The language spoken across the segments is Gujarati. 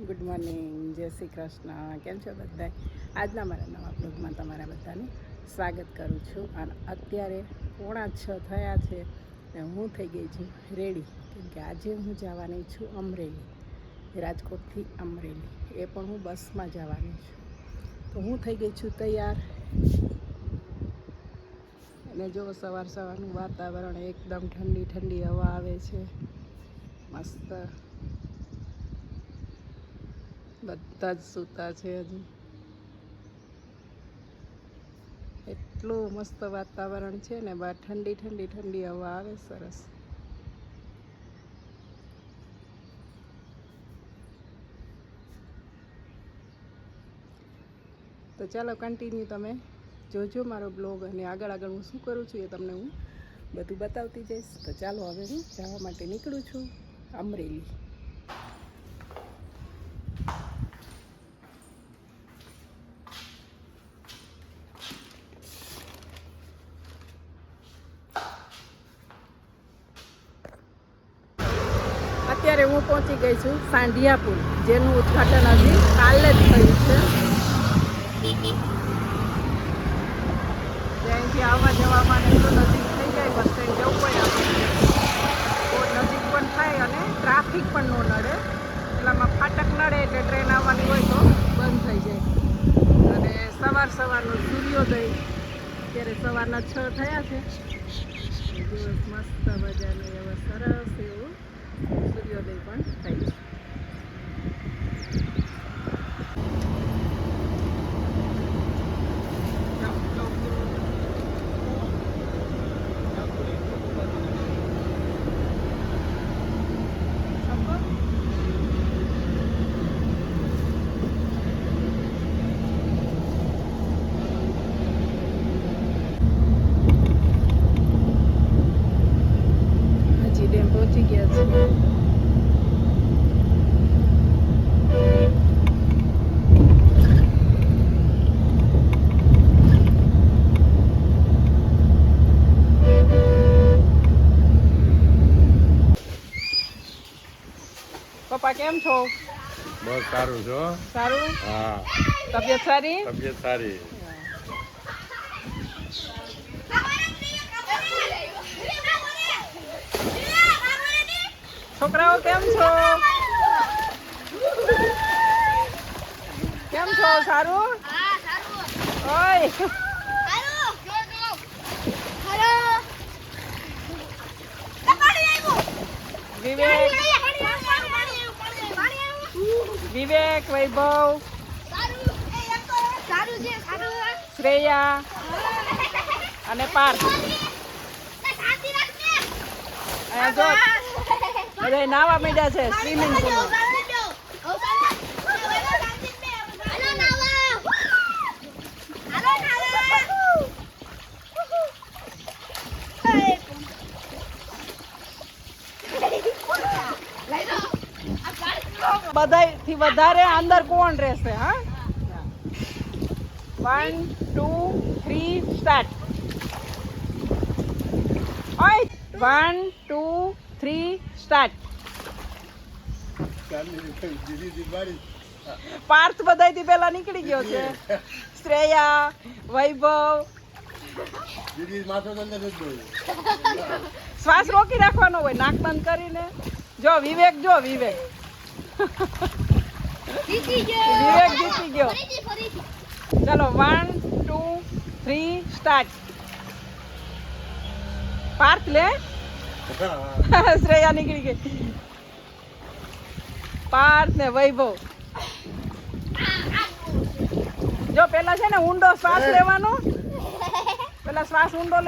ગુડ મોર્નિંગ, જય શ્રી કૃષ્ણ. કેમ છો બધા? આજના મારા નવા બ્લોગમાં તમારા બધાનું સ્વાગત કરું છું. અને અત્યારે 5:45 થયા છે ને હું થઈ ગઈ છું રેડી, કેમ કે આજે હું જવાની છું અમરેલી, રાજકોટથી અમરેલી. એ પણ હું બસમાં જવાની છું. તો હું થઈ ગઈ છું તૈયાર. અને જો સવારનું વાતાવરણ એકદમ ઠંડી ઠંડી હવા આવે છે, મસ્ત. બધા જ સૂતા છે હજી. એટલું મસ્ત વાતાવરણ છે ને, બહાર ઠંડી ઠંડી ઠંડી હવા આવે, સરસ. તો ચાલો કન્ટિન્યુ તમે જોજો મારો બ્લોગ, અને આગળ હું શું કરું છું એ તમને હું બધું બતાવતી જઈશ. તો ચાલો હવે હું જવા માટે નીકળું છું અમરેલી. અત્યારે હું પહોંચી ગઈ છું સાંઢિયા પુલ, જેનું ઉદ્ઘાટન હજી કાલે જ થયું છે. ત્યાંથી આવવા જવામાં એટલું નજીક થઈ જાય, બસ સ્ટેન્ડ જવું હોય આપણે બહુ નજીક પણ થાય અને ટ્રાફિક પણ ન નડે. એટલામાં ફાટક નડે એટલે ટ્રેન આવવાની હોય તો બંધ થઈ જાય. અને સવારનો સૂર્યોદય અત્યારે સવારના 6 થયા છે. દિવસ મસ્ત મજાને એવો સરસ એવું સૂર્યોદય પણ થાય છે. પહોંચી ગયા છે. પપ્પા કેમ છો? બસ સારું છો. સારું? હા. તબિયત સારી? તબિયત સારી. છોકરાઓ કેમ છો? કેમ છો? સારું? ઓય વિવેક, વૈભવ, શ્રેયા અને પાર્થ. અહીંયા જો બધા નાવા માંડ્યા છે સ્વિમિંગ પુલમાં. બધાથી વધારે અંદર કોણ રહેશે? હા, 1 2 3 સ્ટાર્ટ. 1 2 3 સ્ટાર્ટ. પાર્થ બધાથી પહેલા નીકળી ગયો છે. શ્રેયા, વૈભવ. શ્વાસ રોકી રાખવાનો હોય, નાક બંધ કરીને. જો વિવેક, વિવેક જીતી ગયો. ચલો 1 2 3 સ્ટાર્ટ. પાર્થ લે. શ્રેયા નીકળી ગઈ. પાર્થ ને વૈભવ. જો પેલા છે ને ઊંડો શ્વાસ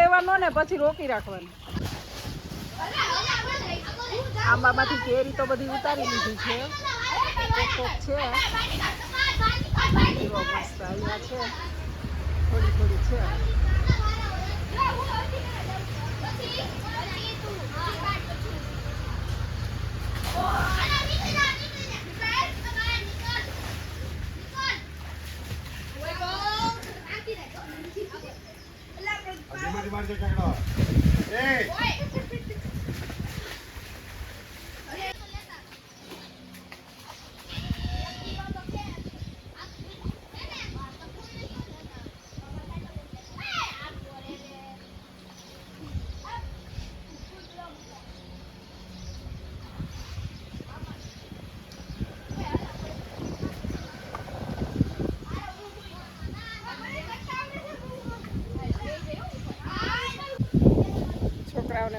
લેવાનો, ને પછી રોકી રાખવાનો. આંબામાંથી કેરી તો બધી ઉતારી લીધી છે. કોક છે મસ્ત આવ્યા છે, થોડી છે.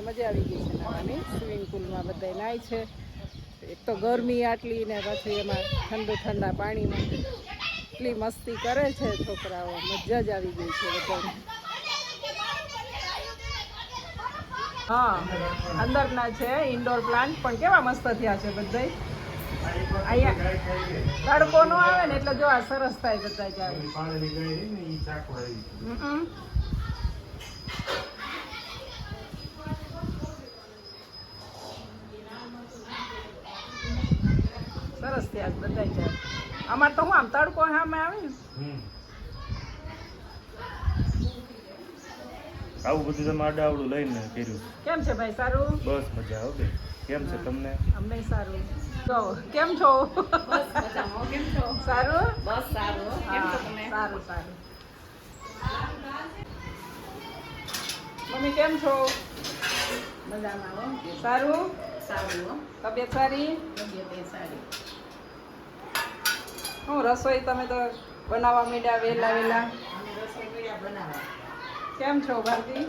મજા આવી ગઈ છે નાવાની. સ્વિમિંગ પુલમાં બધા નાય છે. એક તો ગરમી આટલી ને પછી એમાં ઠંડા પાણીમાં એટલી મસ્તી કરે છે છોકરાઓ, મજા જ આવી ગઈ છે બધાને. હા, અંદરના છે ઇન્ડોર પ્લાન્ટ પણ કેવા મસ્ત થયા છે બધા. અહીંયા તડકો નો આવે ને એટલે જો આ સરસ થાય બધા જાય. સરસ થયા બધા જાય. અમારે તો હું આમ તડકો સામે આવે ને. આવું બધું તમે આડાવડું લઈને કર્યું. કેમ છે ભાઈ? સારું? બસ મજા આવે. કેમ છે તમને? અમને સારું. તો કેમ છો? બસ મજામાં. કેમ છો? સારું? બસ સારું. કેમ છો તમે? સારું સારું. મમ્મી કેમ છો? મજામાં હો. સારું? સારું હો. તબિયત સારી? તબિયત એ સારી. હું રસોઈ તમે તો બનાવવા માંડ્યા વેલા વેલા. અમે રસોઈ મળ્યા બનાવવા. કેમ છો ભારતી?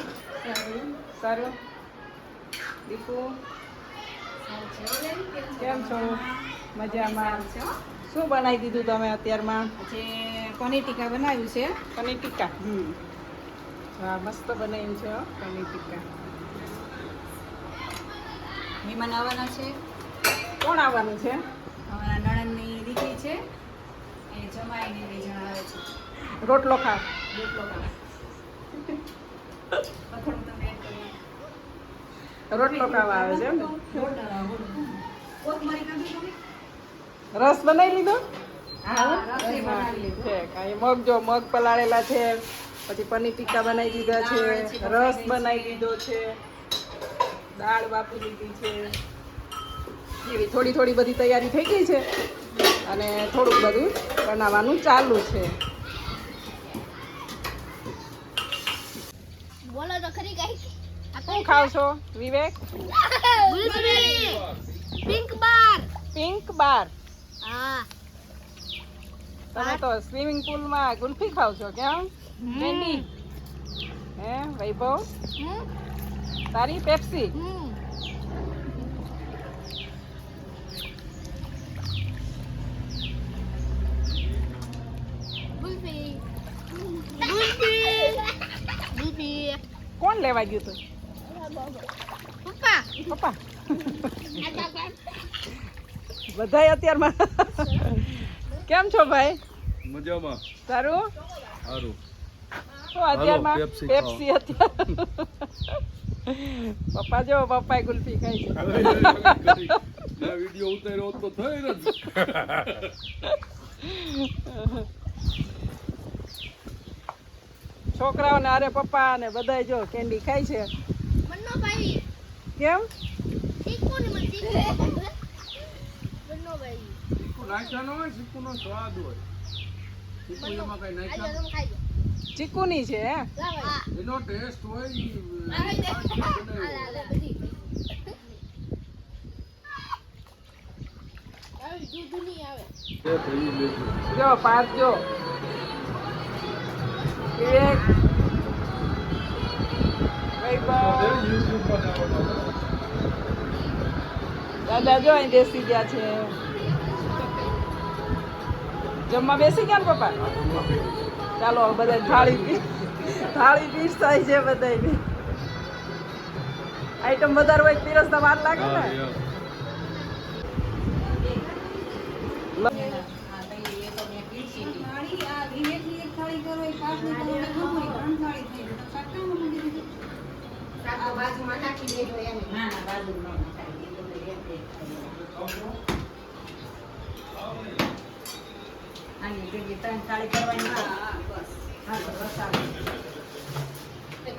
સારું. દીપુ કેમ છો? મજામાં. શું બનાવી દીધું તમે અત્યારમાં? આજે પનીર ટીકા બનાવ્યું છે. પનીર ટીક્કા. હા, મસ્ત બનાવ્યું છે હો પનીર ટીક્કા. મહેમાન આવવાના છે. કોણ આવવાનું છે? અમારા નણંદની દીકરી છે. એ જમાઈને 2 જણા આવે છે. રોટલો ખા. રોટલો ખાવા. પથરું તમે એડ કરી. રોટલો ખાવા આવે છે એમ ને? કોથમરી કાઢી તમે? રસ બનાવી લીધો? હા, રસોઈ બનાવી લીધું. છે કાંઈ મગ જો મગ પલાળેલા છે, પછી પનીર ટીક્કા બનાવી દીધા છે, રસ બનાવી દીધો છે, દાળ બાફી લીધી છે. એવી થોડી થોડી બધી તૈયારી થઈ ગઈ છે અને થોડુંક બધું બનાવવાનું ચાલુ છે. બોલો તો ખરી ગઈ. શું ખાવ છો વિવેક? પિંક બાર. પિંક બાર. હા. તમે તો સ્વિમિંગ પુલમાં ગુલ્ફી ખાવ છો કેમ? કેન્ડી હે વૈભવ? તારી પેપ્સી? ગુલ્ફી. ગુલ્ફી. ગુલ્ફી. કોણ લેવા ગયું તું? પપ્પા. પપ્પા. બધાય અત્યારમાં કેમ છો ભાઈ? મજામાં. સારું? સારું. તો અત્યારમાં હાલો, પેપ્સી પેપ્સી અત્યાર. પપ્પા જો પપ્પાએ ગુલ્ફી ખાઈ છે. ના વિડિયો ઉતાર્યો હોત તો થઈ ને. છોકરાઓને અરે પપ્પા ને બધાય જો કેન્ડી ખાય છે. મન્નો ભાઈ. કેમ? ચીકુ ને મન ચીકુ. મન્નો ભાઈ. નાખ્યાનો હોય ચીકુનો સ્વાદ હોય. ચીકુ એમાં કઈ આજે નાખ્યા તમે ખાઈ લો. ચીકુની છે હે? લાવ. એનો ટેસ્ટ હોય આવે દે. હાલ બધી. આવે દૂધ નહીં આવે. જો પાસ જો વિવેક વૈભવ દાદા જો અહીં બેસી ગયા છે. જમવા બેસી ગયા ને પપ્પા? ચાલો બધા થાળી પીસ થાય છે બધાની. આઈટમ વધારે હોય પીરસતા વાર લાગે ને. બાજુમાં નાખી દેજો એમ. ના ના બાજુમાં નાખી દેજો. આની ભેગી 3 થાળી કરવાની. હા બસ. હા તો બસ આવે.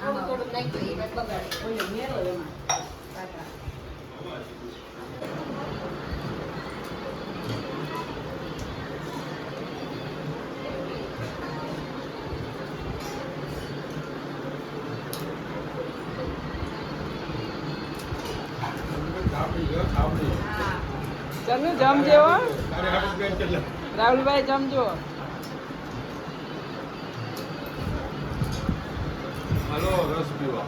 થોડું થોડું નાખી એ બગાડે. ઓલો મેરો એમાં. પાતરા. જમ્યું જમજો હો. રાહુલભાઈ જમજો. હાલો રસ પીવા.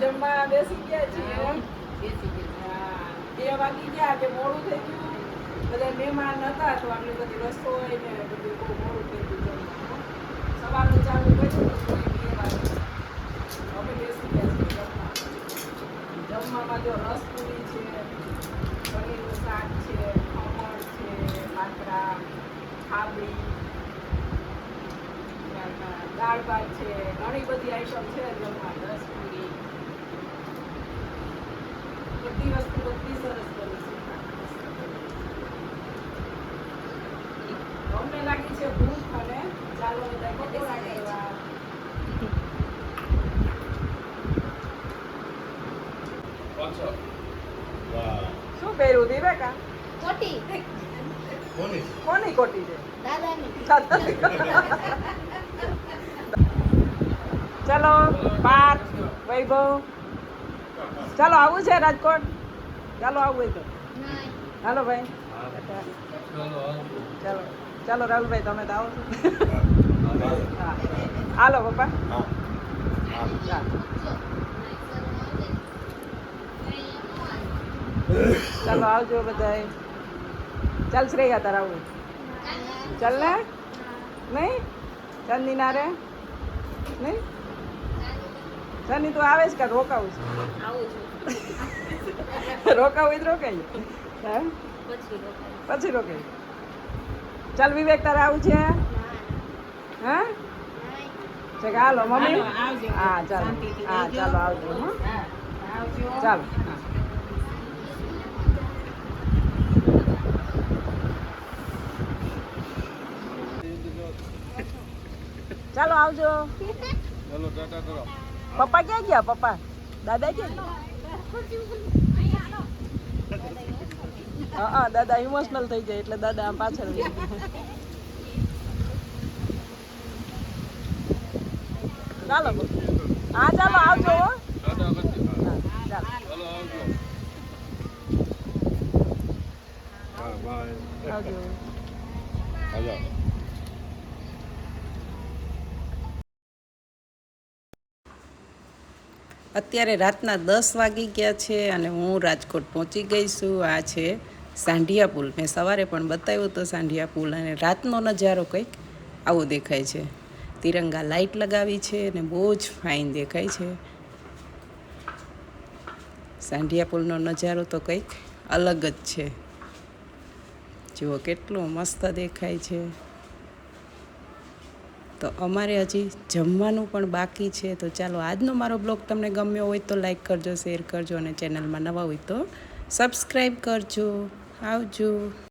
જમવા બેસી ગયા છીએ. બેસી ગયા. હા, 2 વાગી ગયા કે મોડું થઈ ગયું. બધા મહેમાન હતા તો આટલી બધી રસોઈ ને બધું બહુ મોડું થઈ ગયું. સવારનું ચાલુ કર્યું તો 2 વાગે અમે બેસી ગયા છીએ જમવા. જમવામાં જો રસપુરી છે, પનીરનું શાક છે, ખમણ છે, પાત્રા, ખાબડી, દાળ ભાત છે, ઘણી બધી આઈટમ છે જમવા. રસપુરી બધી વસ્તુ બધી સરસ કરી છે. અમને લાગી છે ભૂખ અને ચાલો બધા પકોડા કરવા. પાછળ. વાહ. શું પહેર્યું દિવેકા? કોટી કોની? કોની કોટી છે? દાદાની ચલો પાર્થ, વૈભવ, ચાલો આવું છે રાજકોટ? ચાલો આવું હોય તો નહીં હાલો ભાઈ. ચાલો ચાલો ચાલો રાહુલભાઈ તમે તો આવો છો. હા હાલો પપ્પા. ચાલો ચાલો આવજો બધાય. ચાલ શ્રેયા તાર આવું ચાલ ને? નહીં ચાંદની ના રે નહીં? ચાંદની તું આવે છે કે રોકાવું છે? આવું છું. રોકાવું હોય તો રોકાઈ હા પછી રોકાય. પછી રોકાઈ. ચાલ વિવેક તારે આવું છે? હા છે કે હાલો મમ્મી. હાલો, આવજો. હા ચાલો શાંતિથી હા રહેજો. ચાલો આવજો હં હા, આવજો. ચાલો હા. ચાલો આવજો. ચાલો ટાટા કરો. પપ્પા ક્યાં ગયા? પપ્પા દાદા ક્યાં ગયા? હા દાદા ઇમોશનલ થઈ જાય એટલે દાદા આમ પાછળ વહી ગયા. ચાલો હા ચાલો આવજો હો. ટાટા કરતી. હા, ચાલો ચાલો આવજો. હા બાય. આવજો. હાલો. અત્યારે રાતના 10 વાગી ગયા છે અને હું રાજકોટ પહોંચી ગઈ છું. આ છે સાંઢિયા પુલ. મેં સવારે પણ બતાવ્યો હતો સાંઢિયા પુલ અને રાતનો નજારો કંઈક આવો દેખાય છે. તિરંગા લાઇટ લગાવી છે અને બહુ જ ફાઇન દેખાય છે. સાંઢિયા પુલનો નજારો તો કંઈક અલગ જ છે. જુઓ કેટલો મસ્ત દેખાય છે. તો અમારે હજી જમવાનું પણ બાકી છે. તો ચાલો આજનો મારો બ્લોગ તમને ગમ્યો હોય તો લાઈક કરજો, શેર કરજો અને ચેનલમાં નવા હોય તો સબસ્ક્રાઈબ કરજો. આવજો.